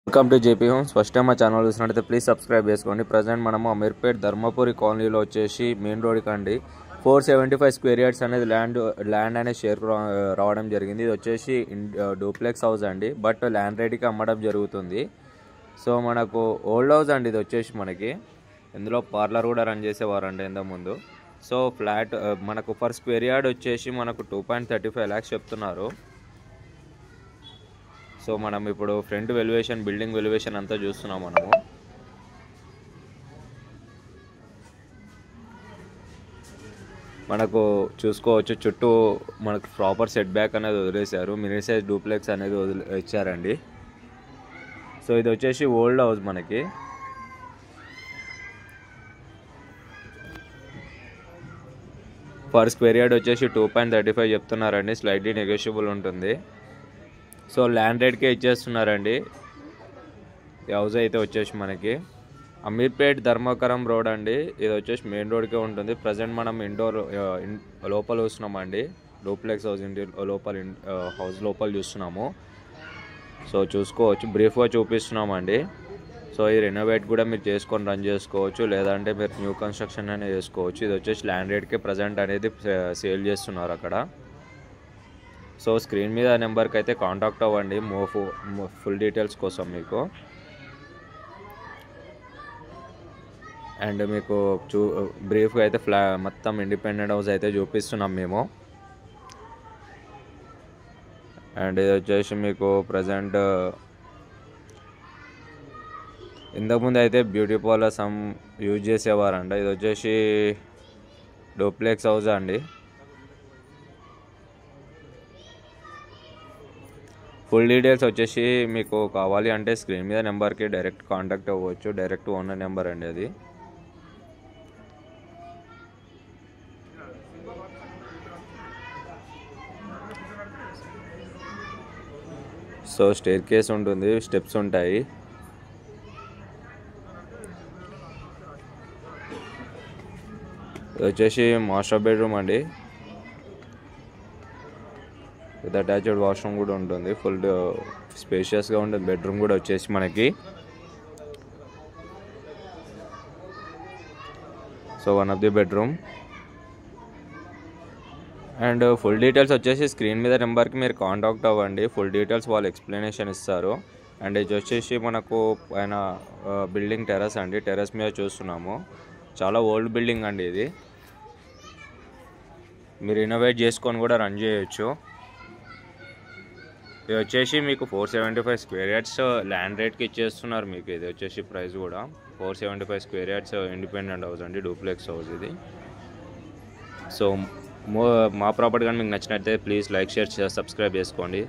Welcome to JP homes. First time మా channel చూసినట్టయితే please subscribe చేసుకోండి. ప్రజెంట్ మనము అమీర్పేట్ ధర్మపురి కాలనీలో వచ్చేసి మెయిన్ రోడ్కి అండి 475 స్క్వేర్ యార్డ్స్ అనేది ల్యాండ్ అనేది షేర్ రావడం జరిగింది. ఇది వచ్చేసి డూప్లెక్స్ హౌస్ అండి, బట్ ల్యాండ్ రేట్కి అమ్మడం జరుగుతుంది. సో మనకు ఓల్డ్ హౌస్ అండి ఇది వచ్చేసి మనకి. ఇందులో పార్లర్ కూడా రన్ చేసేవారండి ఇంతకుముందు. సో ఫ్లాట్ మనకు పర్ స్క్వేర్ యార్డ్ వచ్చేసి మనకు 2.35 lakhs చెప్తున్నారు. సో మనం ఇప్పుడు ఫ్రంట్ వెల్యువేషన్, బిల్డింగ్ వెల్యువేషన్ అంతా చూస్తున్నాం. మనకు చూసుకోవచ్చు చుట్టూ మనకు ప్రాపర్ సెట్ బ్యాక్ అనేది వదిలేశారు. మినీ సైజ్ డూప్లెక్స్ అనేది ఇచ్చారండి. సో ఇది వచ్చేసి ఓల్డ్ హౌస్ మనకి. పర్ స్క్వేర్ యార్డ్ వచ్చేసి 2.35 చెప్తున్నారండి. స్లైట్లీ నెగోషియబుల్ ఉంటుంది. సో ల్యాండ్ రేట్కే ఇచ్చేస్తున్నారండి. ఈ హౌస్ అయితే వచ్చేసి మనకి అమీర్పేట్ ధర్మకరం రోడ్ అండి. ఇది వచ్చేసి మెయిన్ రోడ్కే ఉంటుంది. ప్రజెంట్ మనం లోపల చూస్తున్నామండి. డూప్లెక్స్ హౌస్ ఇంటి లోపల హౌస్ లోపల చూస్తున్నాము. సో చూసుకోవచ్చు, బ్రీఫ్గా చూపిస్తున్నామండి. సో ఈ రెనోవేట్ కూడా మీరు చేసుకొని రన్ చేసుకోవచ్చు, లేదంటే మీరు న్యూ కన్స్ట్రక్షన్ అనేది చేసుకోవచ్చు. ఇది వచ్చేసి ల్యాండ్ రేట్కే ప్రజెంట్ అనేది సేల్ చేస్తున్నారు అక్కడ. సో స్క్రీన్ మీద నెంబర్కి అయితే కాంటాక్ట్ అవ్వండి ఫుల్ డీటెయిల్స్ కోసం మీకు. అండ్ మీకు బ్రీఫ్గా అయితే మొత్తం ఇండిపెండెంట్ హౌస్ అయితే చూపిస్తున్నాం మేము. అండ్ ఇది వచ్చేసి మీకు ప్రజెంట్ ఇంతకుముందు అయితే బ్యూటీ పార్లర్ యూజ్ చేసేవారంట. ఇది వచ్చేసి డూప్లెక్స్ హౌస్ అండి. ఫుల్ డీటెయిల్స్ వచ్చేసి మీకు కావాలి అంటే స్క్రీన్ మీద నెంబర్కి డైరెక్ట్ కాంటాక్ట్ అవ్వచ్చు. డైరెక్ట్ ఓనర్ నెంబర్ అండి అది. సో స్టేర్ కేస్ ఉంటుంది, స్టెప్స్ ఉంటాయి. ఇది వచ్చేసి మాస్టర్ బెడ్రూమ్ అండి. విత్ అటాచ్డ్ వాష్రూమ్ కూడా ఉంటుంది. ఫుల్ స్పేషియస్గా ఉంటుంది బెడ్రూమ్ కూడా వచ్చేసి మనకి. So one of the bedroom. And full details వచ్చేసి స్క్రీన్ మీద నెంబర్కి మీరు కాంటాక్ట్ అవ్వండి. ఫుల్ డీటెయిల్స్ వాళ్ళు ఎక్స్ప్లెనేషన్ ఇస్తారు. అండ్ ఇది వచ్చేసి మనకు పైన బిల్డింగ్ టెర్రస్ అండి. టెర్రస్ మీద చూస్తున్నాము. చాలా ఓల్డ్ బిల్డింగ్ అండి ఇది. మీరు ఇన్నోవేట్ చేసుకొని కూడా రన్ చేయొచ్చు. ఇది వచ్చేసి మీకు 475 స్క్వేర్ యార్డ్స్ ల్యాండ్ రేట్కి ఇచ్చేస్తున్నారు మీకు. ఇది వచ్చేసి ప్రైస్ కూడా 475 స్క్వేర్ యార్డ్స్ ఇండిపెండెంట్ హౌస్ అండి, డూప్లెక్స్ హౌస్ ఇది. సో మా ప్రాపర్టీ కానీ మీకు నచ్చినట్లయితే ప్లీజ్ లైక్, షేర్, సబ్స్క్రైబ్ చేసుకోండి.